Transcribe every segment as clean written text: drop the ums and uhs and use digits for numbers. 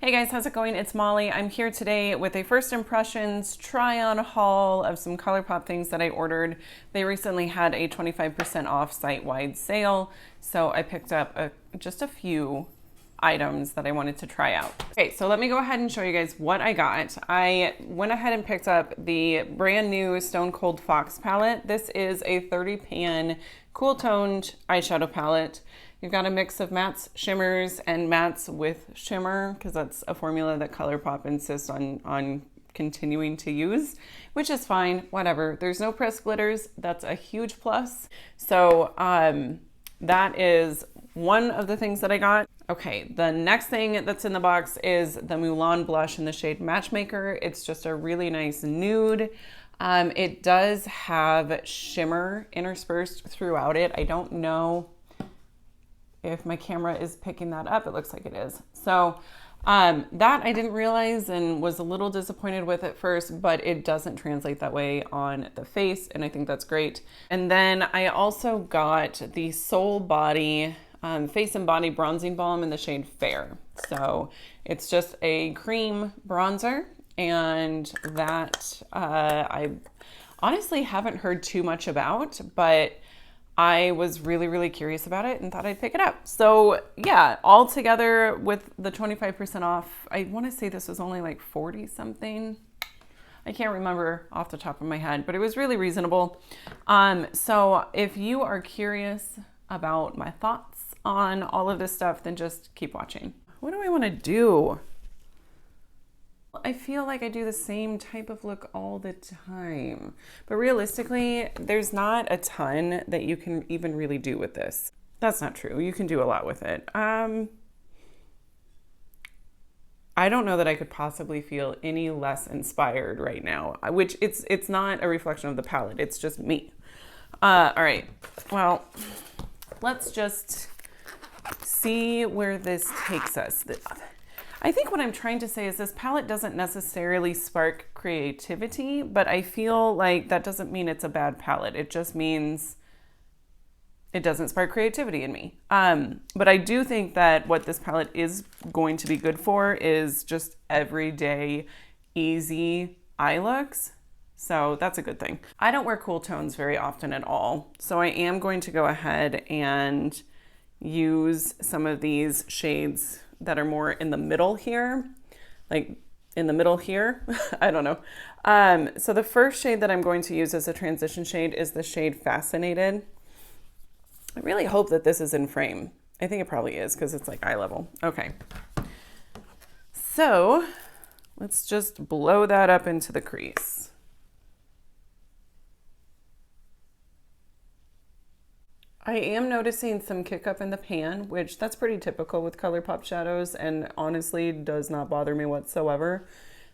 Hey guys, how's it going? It's Molly. I'm here today with a first impressions try-on haul of some Colourpop things that I ordered. They recently had a 25% off site-wide sale, so I picked up just a few items that I wanted to try out. Okay, so let me go ahead and show you guys what I got. I went ahead and picked up the brand new Stone Cold Fox palette. This is a 30 pan cool toned eyeshadow palette. You've got a mix of mattes, shimmers, and mattes with shimmer, because that's a formula that Colourpop insists on continuing to use, which is fine, whatever. There's no pressed glitters. That's a huge plus. So that is one of the things that I got. Okay, the next thing that's in the box is the Mulan blush in the shade Matchmaker. It's just a really nice nude. It does have shimmer interspersed throughout it. I don't know if my camera is picking that up. It looks like it is. So that I didn't realize and was a little disappointed with at first, but it doesn't translate that way on the face, and I think that's great. And then I also got the Soul Body Face and Body Bronzing Balm in the shade Fair. So it's just a cream bronzer, and that I honestly haven't heard too much about, but I was really curious about it and thought I'd pick it up. So yeah, all together with the 25% off, I want to say this was only like 40 something. I can't remember off the top of my head, but it was really reasonable. So if you are curious about my thoughts on all of this stuff, then just keep watching. What do I want to do? I feel like I do the same type of look all the time, but realistically, there's not a ton that you can even really do with this. That's not true. You can do a lot with it. I don't know that I could possibly feel any less inspired right now, which it's not a reflection of the palette. It's just me. All right. Well, let's just see where this takes us. I think what I'm trying to say is this palette doesn't necessarily spark creativity, but I feel like that doesn't mean it's a bad palette. It just means it doesn't spark creativity in me. But I do think that what this palette is going to be good for is just everyday, easy eye looks. So that's a good thing. I don't wear cool tones very often at all. So I am going to go ahead and use some of these shades that are more in the middle here, like in the middle here. I don't know. So the first shade that I'm going to use as a transition shade is the shade Fascinated. I really hope that this is in frame. I think it probably is because it's like eye level. Okay. So let's just blow that up into the crease. I am noticing some kick up in the pan, which that's pretty typical with Colourpop shadows and honestly does not bother me whatsoever.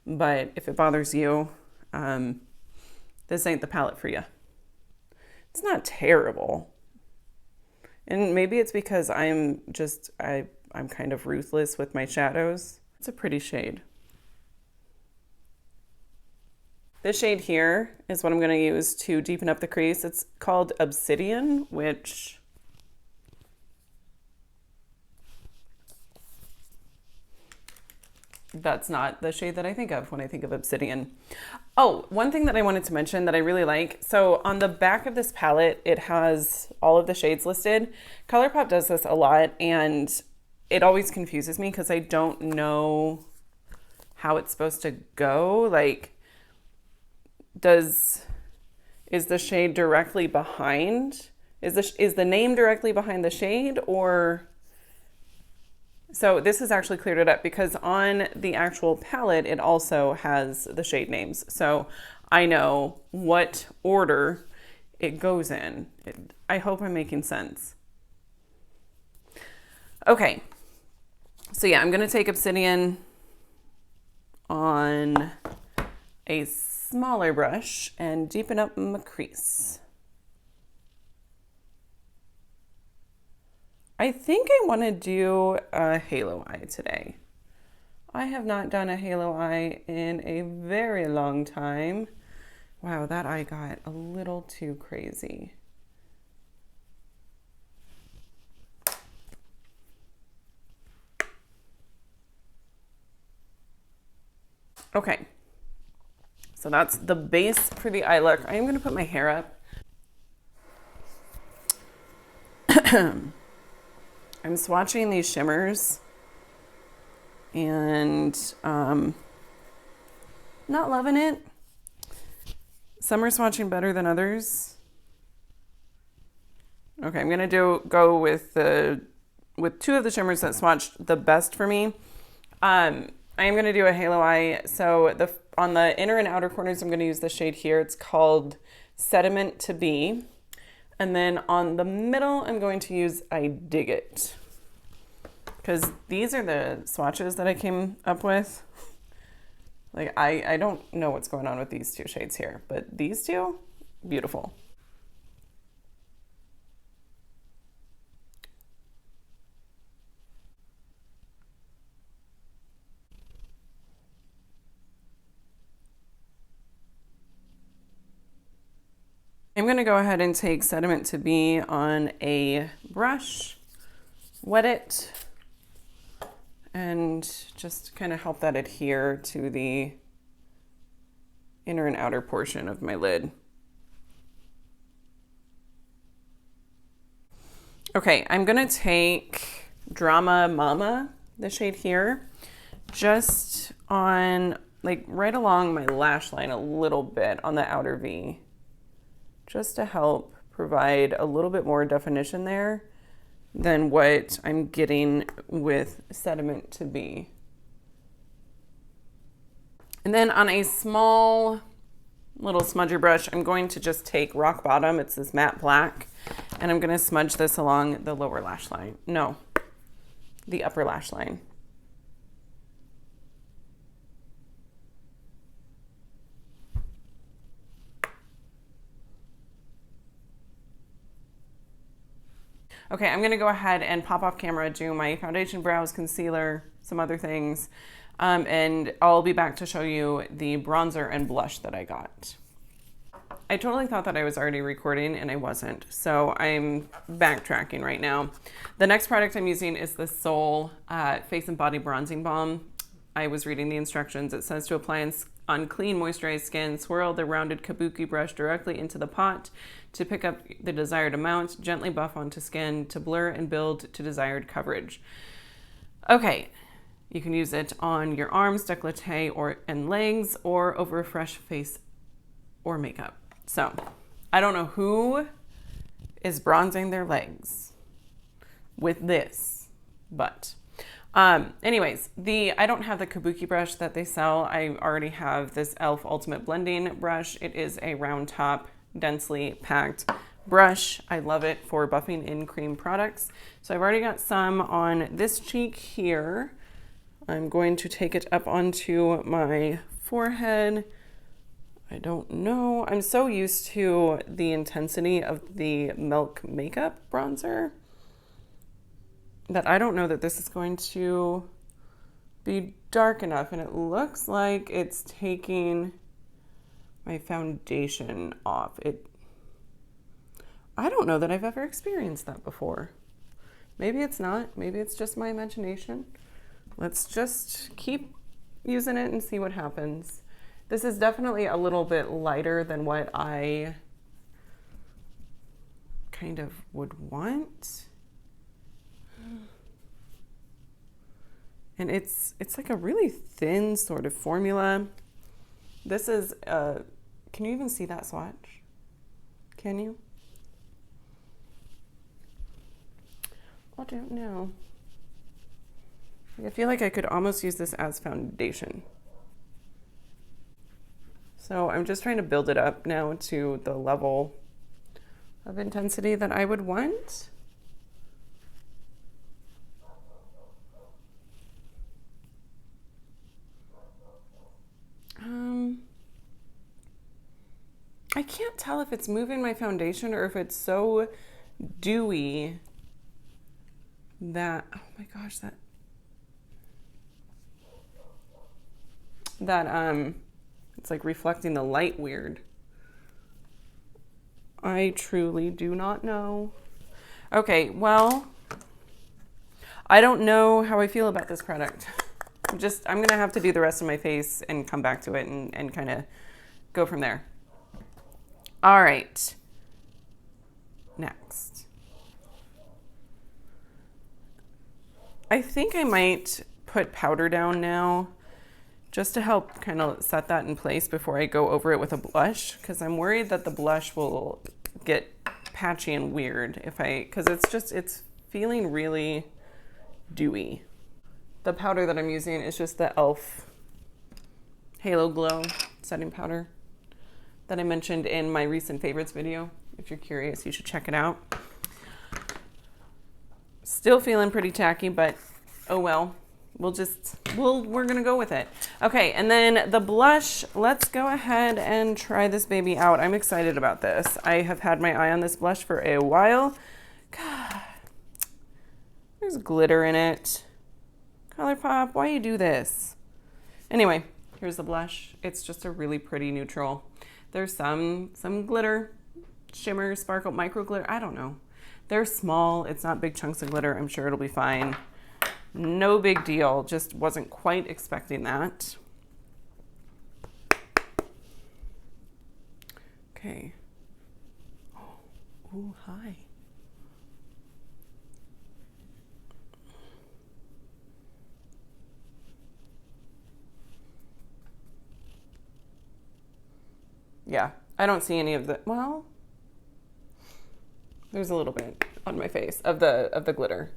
But if it bothers you, this ain't the palette for you. It's not terrible. And maybe it's because I'm kind of ruthless with my shadows. It's a pretty shade. This shade here is what I'm going to use to deepen up the crease. It's called Obsidian, which that's not the shade that I think of when I think of Obsidian. Oh, one thing that I wanted to mention that I really like. So on the back of this palette, it has all of the shades listed. Colourpop does this a lot, and it always confuses me because I don't know how it's supposed to go. Like, is the shade directly behind? Is the name directly behind the shade, or? So this has actually cleared it up because on the actual palette, it also has the shade names. So I know what order it goes in. I hope I'm making sense. Okay. So yeah, I'm going to take Obsidian on a smaller brush and deepen up my crease. I think I want to do a halo eye today. I have not done a halo eye in a very long time. Wow, that eye got a little too crazy. Okay, so that's the base for the eye look. I am gonna put my hair up. I'm swatching these shimmers and not loving it. Some are swatching better than others. Okay, I'm gonna go with two of the shimmers that swatched the best for me. I am gonna do a halo eye. So on the inner and outer corners, I'm gonna use the shade here. It's called Sediment to Be. And then on the middle, I'm going to use I Dig It. Because these are the swatches that I came up with. Like, I don't know what's going on with these two shades here, but these two, beautiful. I'm gonna go ahead and take Sediment to Be on a brush, wet it, and just kind of help that adhere to the inner and outer portion of my lid. Okay, I'm gonna take Drama Mama, the shade here, just on, like, right along my lash line a little bit on the outer V, just to help provide a little bit more definition there than what I'm getting with Sediment to Be. And then on a small little smudger brush, I'm going to just take Rock Bottom, it's this matte black, and I'm gonna smudge this along the lower lash line. No, the upper lash line. Okay, I'm gonna go ahead and pop off camera, do my foundation, brows, concealer, some other things, and I'll be back to show you the bronzer and blush that I got. I totally thought that I was already recording and I wasn't, so I'm backtracking right now. The next product I'm using is the Sol Face and Body Bronzing Balm. I was reading the instructions. It says to apply on clean, moisturized skin, swirl the rounded kabuki brush directly into the pot to pick up the desired amount, gently buff onto skin to blur and build to desired coverage. Okay, you can use it on your arms, décolleté, and legs, or over a fresh face or makeup. So, I don't know who is bronzing their legs with this, but anyways, I don't have the kabuki brush that they sell. I already have this e.l.f. Ultimate Blending Brush. It is a round top, densely packed brush. I love it for buffing in cream products. So I've already got some on this cheek here. I'm going to take it up onto my forehead. I don't know. I'm so used to the intensity of the Milk Makeup bronzer that I don't know that this is going to be dark enough, and it looks like it's taking my foundation off. I don't know that I've ever experienced that before. Maybe it's not. Maybe it's just my imagination. Let's just keep using it and see what happens. This is definitely a little bit lighter than what I kind of would want. And it's like a really thin sort of formula. This is, can you even see that swatch? Can you? I don't know. I feel like I could almost use this as foundation. So I'm just trying to build it up now to the level of intensity that I would want. I can't tell if it's moving my foundation or if it's so dewy that, oh my gosh, it's like reflecting the light weird. I truly do not know. Okay, well, I don't know how I feel about this product. I'm gonna have to do the rest of my face and come back to it and kind of go from there. All right, next. I think I might put powder down now just to help kind of set that in place before I go over it with a blush, because I'm worried that the blush will get patchy and weird because it's feeling really dewy. The powder that I'm using is just the e.l.f. Halo Glow setting powder that I mentioned in my recent favorites video. If you're curious, you should check it out. Still feeling pretty tacky, but oh well. We're gonna go with it. Okay, and then the blush, let's go ahead and try this baby out. I'm excited about this. I have had my eye on this blush for a while. God, there's glitter in it. Colourpop, why you do this? Anyway, here's the blush. It's just a really pretty neutral. There's some glitter, shimmer, sparkle, micro glitter, I don't know. They're small, it's not big chunks of glitter. I'm sure it'll be fine. No big deal, just wasn't quite expecting that. Okay. Oh, hi. Yeah, I don't see any of the, well, there's a little bit on my face of the glitter.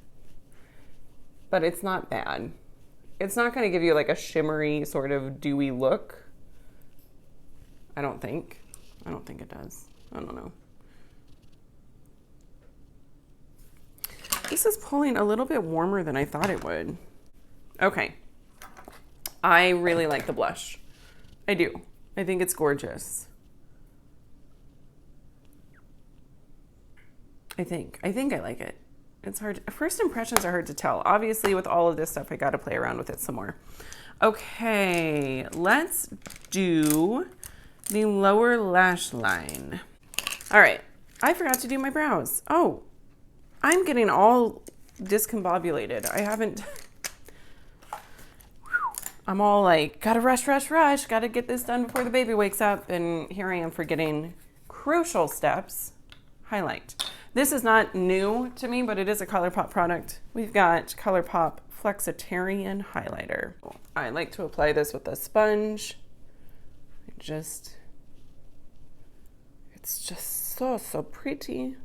But it's not bad. It's not going to give you like a shimmery sort of dewy look. I don't think it does. I don't know. This is pulling a little bit warmer than I thought it would. Okay. I really like the blush. I do. I think it's gorgeous. I think I like it. It's hard. First impressions are hard to tell. Obviously, with all of this stuff, I got to play around with it some more. Okay, let's do the lower lash line. All right, I forgot to do my brows. Oh, I'm getting all discombobulated. I haven't. I'm all like, gotta rush, gotta get this done before the baby wakes up. And here I am forgetting crucial steps. Highlight. This is not new to me, but it is a Colourpop product. We've got Colourpop Flexitarian Highlighter. I like to apply this with a sponge. It's just so pretty.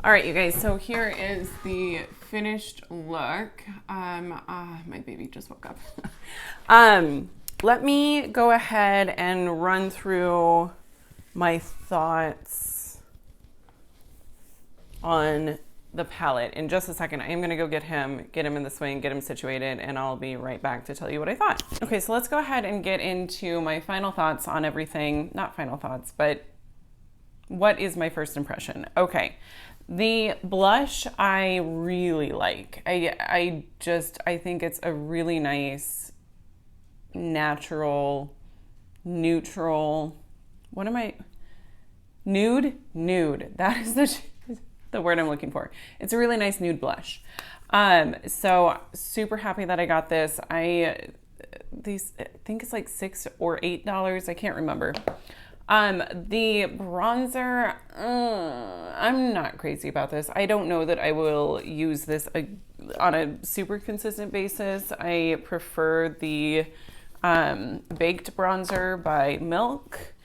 All right, you guys, so here is the finished look. My baby just woke up. Let me go ahead and run through my thoughts on the palette in just a second. I am gonna go get him in the swing, get him situated, and I'll be right back to tell you what I thought. Okay, so let's go ahead and get into my final thoughts on everything. Not final thoughts, but what is my first impression? Okay, the blush I really like. I think it's a really nice, natural, neutral, nude? That is the word I'm looking for. It's a really nice nude blush. So super happy that I got this. I think it's like $6 or $8. I can't remember. The bronzer, I'm not crazy about this. I don't know that I will use this on a super consistent basis. I prefer the Baked Bronzer by Milk.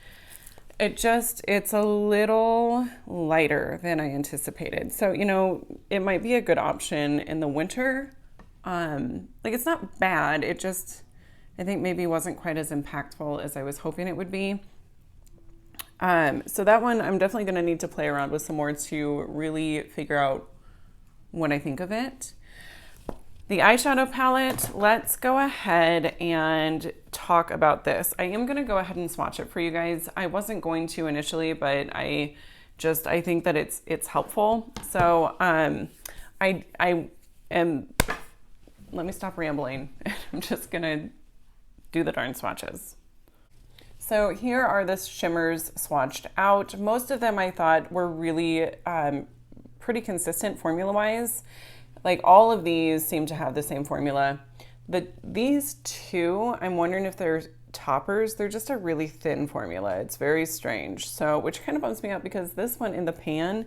It's a little lighter than I anticipated. So, it might be a good option in the winter. It's not bad. I think maybe wasn't quite as impactful as I was hoping it would be. So that one, I'm definitely going to need to play around with some more to really figure out what I think of it. The eyeshadow palette, let's go ahead and talk about this. I am going to go ahead and swatch it for you guys. I wasn't going to initially, but I think that it's helpful. So I am, let me stop rambling. I'm just going to do the darn swatches. So here are the shimmers swatched out. Most of them I thought were really pretty consistent formula-wise. Like all of these seem to have the same formula. These two, I'm wondering if they're toppers. They're just a really thin formula. It's very strange. So, which kind of bums me out because this one in the pan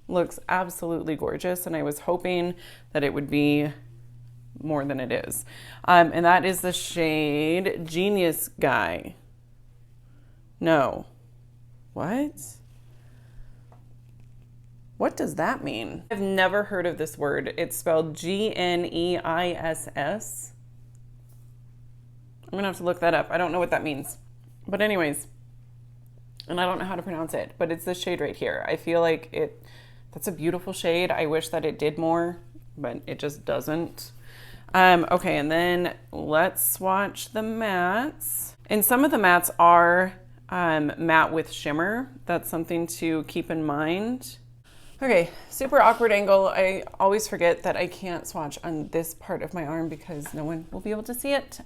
looks absolutely gorgeous, and I was hoping that it would be more than it is. And that is the shade Genius Guy. No. What? What does that mean? I've never heard of this word. It's spelled Geniss. I'm gonna have to look that up. I don't know what that means. But anyways, and I don't know how to pronounce it, but it's this shade right here. I feel like that's a beautiful shade. I wish that it did more, but it just doesn't. Okay, and then let's swatch the mattes. And some of the mattes are matte with shimmer. That's something to keep in mind. Okay, super awkward angle. I always forget that I can't swatch on this part of my arm because no one will be able to see it.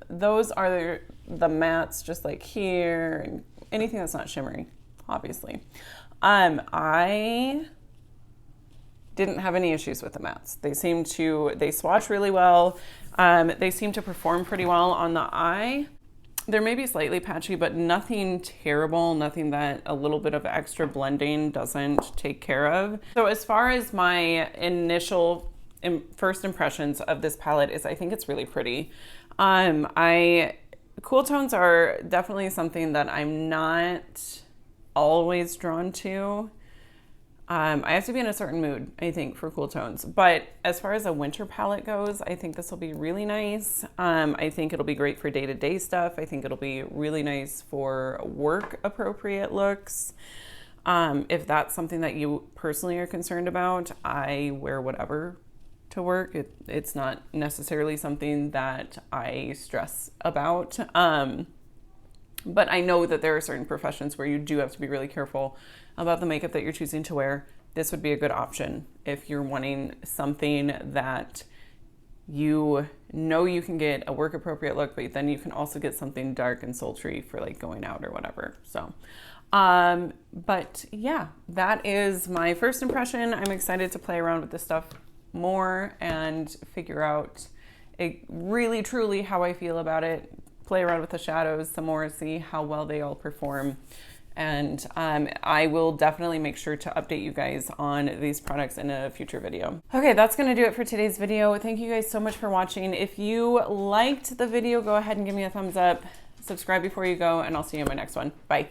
Those are the mattes just like here and anything that's not shimmery, obviously. I didn't have any issues with the mattes. They swatch really well. They seem to perform pretty well on the eye. They're maybe slightly patchy, but nothing terrible, nothing that a little bit of extra blending doesn't take care of. So as far as my initial first impressions of this palette is, I think it's really pretty. Cool tones are definitely something that I'm not always drawn to. I have to be in a certain mood, I think, for cool tones. But as far as a winter palette goes, I think this will be really nice. I think it'll be great for day-to-day stuff. I think it'll be really nice for work-appropriate looks. If that's something that you personally are concerned about, I wear whatever to work. It's not necessarily something that I stress about. But I know that there are certain professions where you do have to be really careful about the makeup that you're choosing to wear. This would be a good option if you're wanting something that you know you can get a work appropriate look, but then you can also get something dark and sultry for like going out or whatever. So, but yeah, that is my first impression. I'm excited to play around with this stuff more and figure out really truly how I feel about it. Play around with the shadows some more, see how well they all perform. And I will definitely make sure to update you guys on these products in a future video. Okay, that's gonna do it for today's video. Thank you guys so much for watching. If you liked the video, go ahead and give me a thumbs up, subscribe before you go, and I'll see you in my next one. Bye.